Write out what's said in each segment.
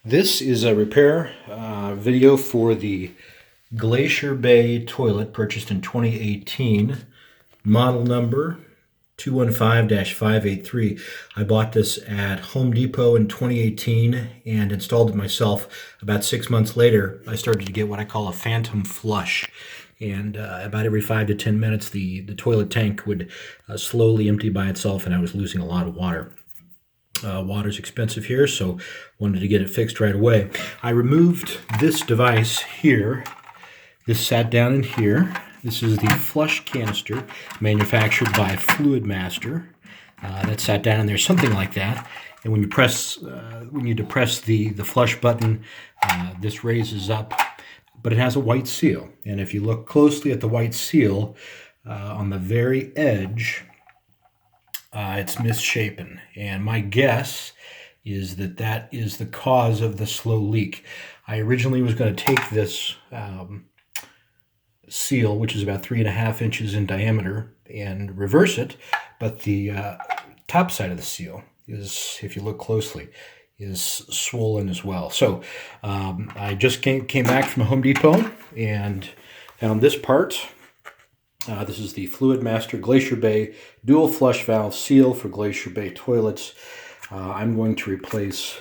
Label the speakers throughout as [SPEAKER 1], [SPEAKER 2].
[SPEAKER 1] This is a repair video for the Glacier Bay toilet purchased in 2018, model number 215-583. I bought this at Home Depot in 2018 and installed it myself. About 6 months later, I started to get what I call a phantom flush. And about every 5 to 10 minutes, the toilet tank would slowly empty by itself, and I was losing a lot of water. Water's expensive here, so wanted to get it fixed right away. I removed this device here. This sat down in here. This is the flush canister manufactured by Fluid Master. That sat down in there, something like that. And when you depress the flush button, this raises up, but it has a white seal. And if you look closely at the white seal, on the very edge, it's misshapen, and my guess is that that is the cause of the slow leak. I originally was going to take this seal, which is about 3.5 inches in diameter, and reverse it, but the top side of the seal is, if you look closely, is swollen as well. So I just came back from Home Depot and found this part. This is the Fluid Master Glacier Bay dual flush valve seal for Glacier Bay toilets. I'm going to replace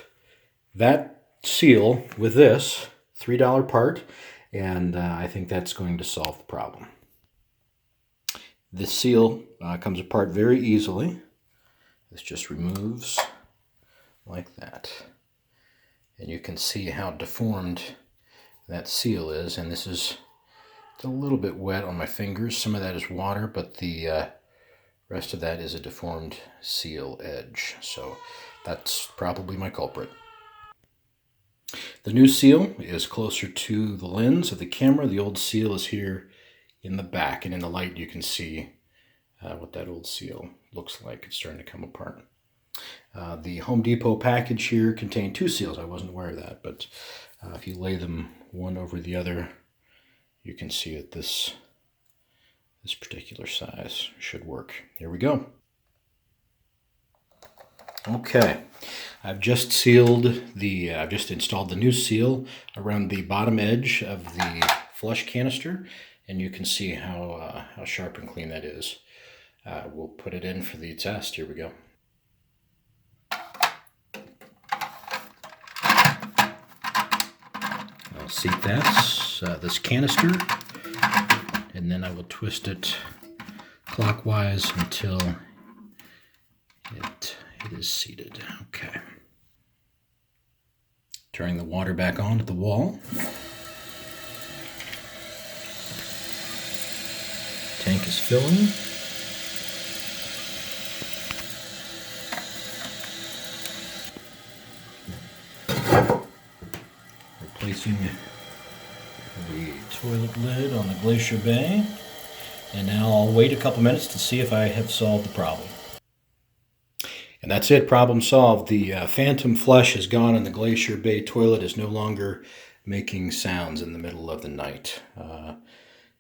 [SPEAKER 1] that seal with this $3 part, and I think that's going to solve the problem. This seal comes apart very easily. This just removes like that. And you can see how deformed that seal is, and this is a little bit wet on my fingers. Some of that is water, but the rest of that is a deformed seal edge. So that's probably my culprit. The new seal is closer to the lens of the camera. The old seal is here in the back, and in the light you can see what that old seal looks like. It's starting to come apart. The Home Depot package here contained 2 seals. I wasn't aware of that, but if you lay them one over the other, you can see that this particular size should work. Here we go. Okay, I've just installed the new seal around the bottom edge of the flush canister, and you can see how sharp and clean that is. We'll put it in for the test. Here we go. I'll seat this canister, and then I will twist it clockwise until it is seated. Okay. Turning the water back onto the wall. Tank is filling. Replacing the toilet lid on the Glacier Bay, and now I'll wait a couple minutes to see if I have solved the problem. And that's it, problem solved. The phantom flush is gone, and the Glacier Bay toilet is no longer making sounds in the middle of the night.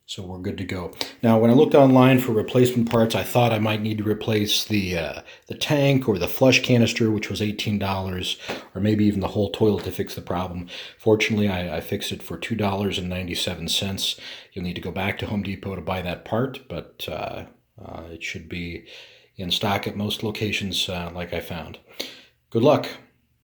[SPEAKER 1] So we're good to go. Now, when I looked online for replacement parts, I thought I might need to replace the tank or the flush canister, which was $18, or maybe even the whole toilet to fix the problem. Fortunately, I fixed it for $2.97. You'll need to go back to Home Depot to buy that part, but it should be in stock at most locations like I found. Good luck.